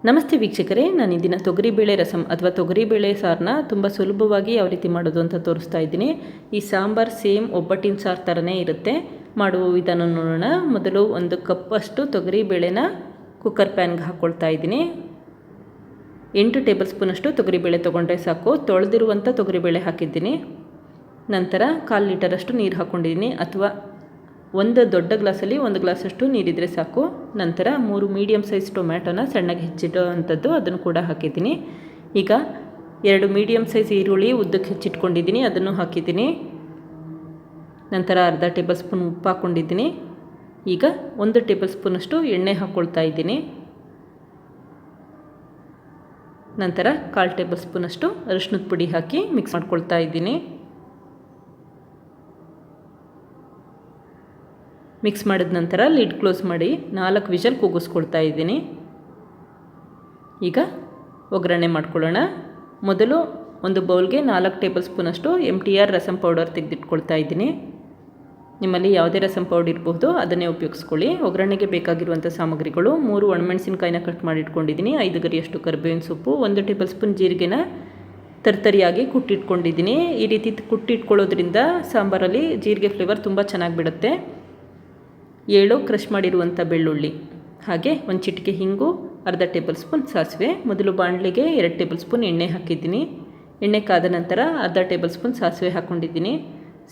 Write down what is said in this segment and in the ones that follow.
ನಮಸ್ತೆ ವೀಕ್ಷಕರೇ, ನಾನು ಇಂದಿನ ತೊಗರಿಬೇಳೆ ರಸಂ ಅಥವಾ ತೊಗರಿಬೇಳೆ ಸಾರನ್ನ ತುಂಬ ಸುಲಭವಾಗಿ ಯಾವ ರೀತಿ ಮಾಡೋದು ಅಂತ ತೋರಿಸ್ತಾ ಇದ್ದೀನಿ. ಈ ಸಾಂಬಾರು ಸೇಮ್ ಒಬ್ಬಟ್ಟಿನ ಸಾರು ಥರನೇ ಇರುತ್ತೆ. ಮಾಡುವ ವಿಧಾನ ನೋಡೋಣ. ಮೊದಲು 1 ಕಪ್ಪಷ್ಟು ತೊಗರಿಬೇಳೆನ ಕುಕ್ಕರ್ ಪ್ಯಾನ್ಗೆ ಹಾಕ್ಕೊಳ್ತಾ ಇದ್ದೀನಿ. 8 ಟೇಬಲ್ ಸ್ಪೂನಷ್ಟು ತೊಗರಿಬೇಳೆ ತೊಗೊಂಡ್ರೆ ಸಾಕು. ತೊಳೆದಿರುವಂಥ ತೊಗರಿಬೇಳೆ ಹಾಕಿದ್ದೀನಿ. ನಂತರ 1/4 ಲೀಟರಷ್ಟು ನೀರು ಹಾಕ್ಕೊಂಡಿದ್ದೀನಿ, ಅಥವಾ ಒಂದು ದೊಡ್ಡ ಗ್ಲಾಸಲ್ಲಿ 1 ಗ್ಲಾಸಷ್ಟು ನೀರಿದ್ರೆ ಸಾಕು. ನಂತರ 3 ಮೀಡಿಯಮ್ ಸೈಜ್ ಟೊಮ್ಯಾಟೋನ ಸಣ್ಣಗೆ ಹೆಚ್ಚಿಡೋ ಅಂಥದ್ದು ಅದನ್ನು ಕೂಡ ಹಾಕಿದ್ದೀನಿ. ಈಗ 2 ಮೀಡಿಯಮ್ ಸೈಜ್ ಈರುಳ್ಳಿ ಉದ್ದಕ್ಕೆ ಹೆಚ್ಚಿಟ್ಕೊಂಡಿದ್ದೀನಿ, ಅದನ್ನು ಹಾಕಿದ್ದೀನಿ. ನಂತರ ಅರ್ಧ ಟೇಬಲ್ ಸ್ಪೂನ್ ಉಪ್ಪು ಹಾಕ್ಕೊಂಡಿದ್ದೀನಿ. ಈಗ 1 ಟೇಬಲ್ ಸ್ಪೂನಷ್ಟು ಎಣ್ಣೆ ಹಾಕ್ಕೊಳ್ತಾ ಇದ್ದೀನಿ. ನಂತರ 1/4 ಟೇಬಲ್ ಸ್ಪೂನಷ್ಟು ಅರಿಶಿಣದ ಪುಡಿ ಹಾಕಿ ಮಿಕ್ಸ್ ಮಾಡ್ಕೊಳ್ತಾ ಇದ್ದೀನಿ. ಮಿಕ್ಸ್ ಮಾಡಿದ ನಂತರ ಲಿಡ್ ಕ್ಲೋಸ್ ಮಾಡಿ 4 ವಿಷಲ್ ಕೂಗಿಸ್ಕೊಳ್ತಾ ಇದ್ದೀನಿ. ಈಗ ಒಗ್ಗರಣೆ ಮಾಡ್ಕೊಳ್ಳೋಣ. ಮೊದಲು ಒಂದು ಬೌಲ್ಗೆ 4 ಟೇಬಲ್ ಸ್ಪೂನಷ್ಟು MTR ರಸಂ ಪೌಡರ್ ತೆಗೆದಿಟ್ಕೊಳ್ತಾ ಇದ್ದೀನಿ. ನಿಮ್ಮಲ್ಲಿ ಯಾವುದೇ ರಸಂ ಪೌಡರ್ ಇರಬಹುದು, ಅದನ್ನೇ ಉಪಯೋಗಿಸ್ಕೊಳ್ಳಿ. ಒಗ್ಗರಣೆಗೆ ಬೇಕಾಗಿರುವಂಥ ಸಾಮಗ್ರಿಗಳು: 3 ಒಣಮೆಣಸಿನಕಾಯಿನ ಕಟ್ ಮಾಡಿ ಇಟ್ಕೊಂಡಿದ್ದೀನಿ, 5 ಗರಿಯಷ್ಟು ಕರಿಬೇವಿನ ಸೊಪ್ಪು, 1 ಟೇಬಲ್ ಸ್ಪೂನ್ ಜೀರಿಗೆನ ತರ್ತರಿಯಾಗಿ ಕುಟ್ಟಿಟ್ಕೊಂಡಿದ್ದೀನಿ. ಈ ರೀತಿ ಕುಟ್ಟಿಟ್ಕೊಳ್ಳೋದ್ರಿಂದ ಸಾಂಬಾರಲ್ಲಿ ಜೀರಿಗೆ ಫ್ಲೇವರ್ ತುಂಬ ಚೆನ್ನಾಗಿ ಬಿಡುತ್ತೆ. 7 ಕ್ರಷ್ ಮಾಡಿರುವಂಥ ಬೆಳ್ಳುಳ್ಳಿ, ಹಾಗೆ 1 ಚಿಟಿಕೆ ಹಿಂಗು, ಅರ್ಧ ಟೇಬಲ್ ಸ್ಪೂನ್ ಸಾಸಿವೆ. ಮೊದಲು ಬಾಣಲಿಗೆ 2 ಟೇಬಲ್ ಸ್ಪೂನ್ ಎಣ್ಣೆ ಹಾಕಿದ್ದೀನಿ. ಎಣ್ಣೆ ಕಾದ ನಂತರ ಅರ್ಧ ಟೇಬಲ್ ಸ್ಪೂನ್ ಸಾಸಿವೆ ಹಾಕ್ಕೊಂಡಿದ್ದೀನಿ.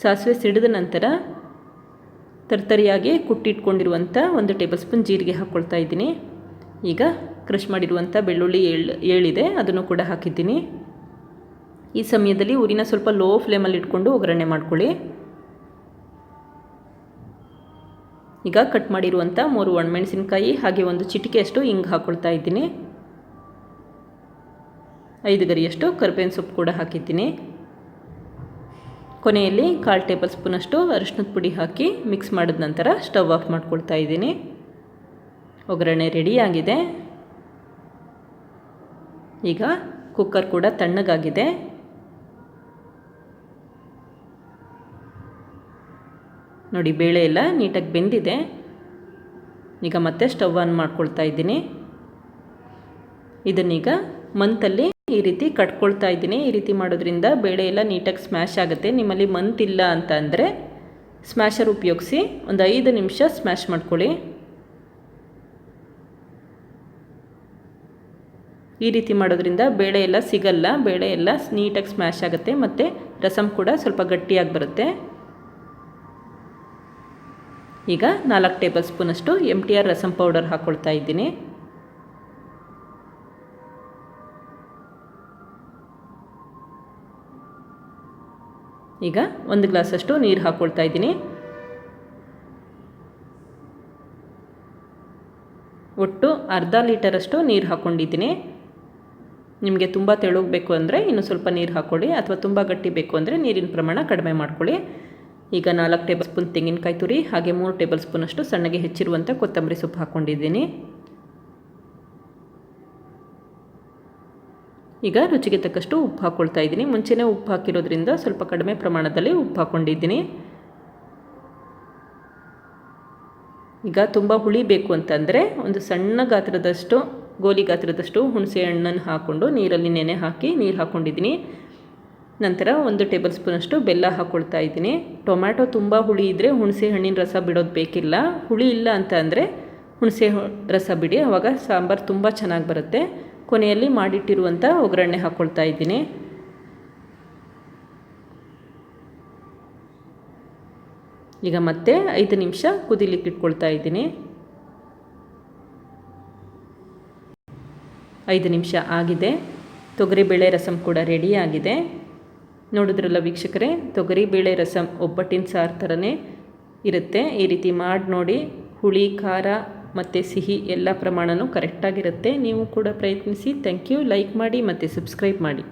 ಸಾಸಿವೆ ಸಿಡಿದ ನಂತರ ತರ್ತರಿಯಾಗಿ ಕುಟ್ಟಿಟ್ಕೊಂಡಿರುವಂಥ 1 ಟೇಬಲ್ ಸ್ಪೂನ್ ಜೀರಿಗೆ ಹಾಕ್ಕೊಳ್ತಾ ಇದ್ದೀನಿ. ಈಗ ಕ್ರಷ್ ಮಾಡಿರುವಂಥ ಬೆಳ್ಳುಳ್ಳಿ ಏಳಿದೆ, ಅದನ್ನು ಕೂಡ ಹಾಕಿದ್ದೀನಿ. ಈ ಸಮಯದಲ್ಲಿ ಉರಿನ ಸ್ವಲ್ಪ ಲೋ ಫ್ಲೇಮಲ್ಲಿ ಇಟ್ಕೊಂಡು ಒಗ್ಗರಣೆ ಮಾಡ್ಕೊಳ್ಳಿ. ಈಗ ಕಟ್ ಮಾಡಿರುವಂಥ 3 ಒಣಮೆಣಸಿನಕಾಯಿ ಹಾಗೆ 1 ಚಿಟಿಕೆಯಷ್ಟು ಹಿಂಗೆ ಹಾಕ್ಕೊಳ್ತಾ ಇದ್ದೀನಿ. 5 ಗರಿಯಷ್ಟು ಕರಿಬೇವಿನ ಸೊಪ್ಪು ಕೂಡ ಹಾಕಿದ್ದೀನಿ. ಕೊನೆಯಲ್ಲಿ 1/4 ಟೇಬಲ್ ಸ್ಪೂನಷ್ಟು ಅರಿಶಿಣದ ಪುಡಿ ಹಾಕಿ ಮಿಕ್ಸ್ ಮಾಡಿದ ನಂತರ ಸ್ಟವ್ ಆಫ್ ಮಾಡ್ಕೊಳ್ತಾ ಇದ್ದೀನಿ. ಒಗ್ಗರಣೆ ರೆಡಿಯಾಗಿದೆ. ಈಗ ಕುಕ್ಕರ್ ಕೂಡ ತಣ್ಣಗಾಗಿದೆ. ನೋಡಿ, ಬೇಳೆ ಎಲ್ಲ ನೀಟಾಗಿ ಬೆಂದಿದೆ. ಈಗ ಮತ್ತೆ ಸ್ಟವ್ ಆನ್ ಮಾಡ್ಕೊಳ್ತಾ ಇದ್ದೀನಿ. ಇದನ್ನೀಗ ಮಂತಲ್ಲಿ ಈ ರೀತಿ ಕಟ್ಕೊಳ್ತಾ ಇದ್ದೀನಿ. ಈ ರೀತಿ ಮಾಡೋದ್ರಿಂದ ಬೇಳೆ ಎಲ್ಲ ನೀಟಾಗಿ ಸ್ಮ್ಯಾಶ್ ಆಗುತ್ತೆ. ನಿಮ್ಮಲ್ಲಿ ಮಂತಿಲ್ಲ ಅಂತ ಅಂದರೆ ಸ್ಮ್ಯಾಶರ್ ಉಪಯೋಗಿಸಿ ಒಂದು 5 ನಿಮಿಷ ಸ್ಮ್ಯಾಶ್ ಮಾಡ್ಕೊಳ್ಳಿ. ಈ ರೀತಿ ಮಾಡೋದ್ರಿಂದ ಬೇಳೆ ಎಲ್ಲ ಸಿಗಲ್ಲ, ಬೇಳೆ ಎಲ್ಲ ನೀಟಾಗಿ ಸ್ಮ್ಯಾಶ್ ಆಗುತ್ತೆ, ಮತ್ತು ರಸಂ ಕೂಡ ಸ್ವಲ್ಪ ಗಟ್ಟಿಯಾಗಿ ಬರುತ್ತೆ. ಈಗ 4 ಟೇಬಲ್ ಸ್ಪೂನಷ್ಟು MTR ರಸಂ ಪೌಡರ್ ಹಾಕ್ಕೊಳ್ತಾ ಇದ್ದೀನಿ. ಈಗ 1 ಗ್ಲಾಸಷ್ಟು ನೀರು ಹಾಕ್ಕೊಳ್ತಾ ಇದ್ದೀನಿ. ಒಟ್ಟು ಅರ್ಧ ಲೀಟರಷ್ಟು ನೀರು ಹಾಕ್ಕೊಂಡಿದ್ದೀನಿ. ನಿಮಗೆ ತುಂಬ ತೆಳುಗಬೇಕು ಅಂದರೆ ಇನ್ನೂ ಸ್ವಲ್ಪ ನೀರು ಹಾಕ್ಕೊಳ್ಳಿ, ಅಥವಾ ತುಂಬ ಗಟ್ಟಿ ಬೇಕು ಅಂದರೆ ನೀರಿನ ಪ್ರಮಾಣ ಕಡಿಮೆ ಮಾಡ್ಕೊಳ್ಳಿ. ಈಗ 4 ಟೇಬಲ್ ಸ್ಪೂನ್ ತೆಂಗಿನಕಾಯಿ ತುರಿ ಹಾಗೆ 3 ಟೇಬಲ್ ಸ್ಪೂನಷ್ಟು ಸಣ್ಣಗೆ ಹೆಚ್ಚಿರುವಂಥ ಕೊತ್ತಂಬರಿ ಸೊಪ್ಪು ಹಾಕ್ಕೊಂಡಿದ್ದೀನಿ. ಈಗ ರುಚಿಗೆ ತಕ್ಕಷ್ಟು ಉಪ್ಪು ಹಾಕ್ಕೊಳ್ತಾ ಇದ್ದೀನಿ. ಮುಂಚೆನೇ ಉಪ್ಪು ಹಾಕಿರೋದ್ರಿಂದ ಸ್ವಲ್ಪ ಕಡಿಮೆ ಪ್ರಮಾಣದಲ್ಲಿ ಉಪ್ಪು ಹಾಕ್ಕೊಂಡಿದ್ದೀನಿ. ಈಗ ತುಂಬ ಹುಳಿ ಬೇಕು ಅಂತಂದರೆ ಒಂದು ಸಣ್ಣ ಗಾತ್ರದಷ್ಟು, ಗೋಲಿ ಗಾತ್ರದಷ್ಟು ಹುಣಸೆ ಹಣ್ಣನ್ನು ಹಾಕ್ಕೊಂಡು ನೀರಲ್ಲಿ ನೆನೆ ಹಾಕಿ ನೀರು ಹಾಕ್ಕೊಂಡಿದ್ದೀನಿ. ನಂತರ 1 ಟೇಬಲ್ ಸ್ಪೂನಷ್ಟು ಬೆಲ್ಲ ಹಾಕ್ಕೊಳ್ತಾ ಇದ್ದೀನಿ. ಟೊಮ್ಯಾಟೊ ತುಂಬ ಹುಳಿ ಇದ್ದರೆ ಹುಣಸೆ ಹಣ್ಣಿನ ರಸ ಬಿಡೋದು ಬೇಕಿಲ್ಲ. ಹುಳಿ ಇಲ್ಲ ಅಂತ ಅಂದರೆ ಹುಣಸೆ ರಸ ಬಿಡಿ, ಆವಾಗ ಸಾಂಬಾರು ತುಂಬ ಚೆನ್ನಾಗಿ ಬರುತ್ತೆ. ಕೊನೆಯಲ್ಲಿ ಮಾಡಿಟ್ಟಿರುವಂಥ ಒಗ್ಗರಣೆ ಹಾಕ್ಕೊಳ್ತಾ ಇದ್ದೀನಿ. ಈಗ ಮತ್ತೆ 5 ನಿಮಿಷ ಕುದಿಲಿಕ್ಕೆ ಇಟ್ಕೊಳ್ತಾ ಇದ್ದೀನಿ. 5 ನಿಮಿಷ ಆಗಿದೆ. ತೊಗರಿಬೇಳೆ ರಸಂ ಕೂಡ ರೆಡಿಯಾಗಿದೆ. ನೋಡಿದ್ರಲ್ಲ ವೀಕ್ಷಕರೇ, ತೊಗರಿಬೇಳೆ ರಸಂ ಒಬ್ಬಟ್ಟಿನ ಸಾರು ಥರನೇ ಇರುತ್ತೆ. ಈ ರೀತಿ ಮಾಡಿ ನೋಡಿ. ಹುಳಿ, ಖಾರ ಮತ್ತು ಸಿಹಿ ಎಲ್ಲ ಪ್ರಮಾಣವೂ ಕರೆಕ್ಟಾಗಿರುತ್ತೆ. ನೀವು ಕೂಡ ಪ್ರಯತ್ನಿಸಿ. Thank you. ಲೈಕ್ ಮಾಡಿ ಮತ್ತು ಸಬ್ಸ್ಕ್ರೈಬ್ ಮಾಡಿ.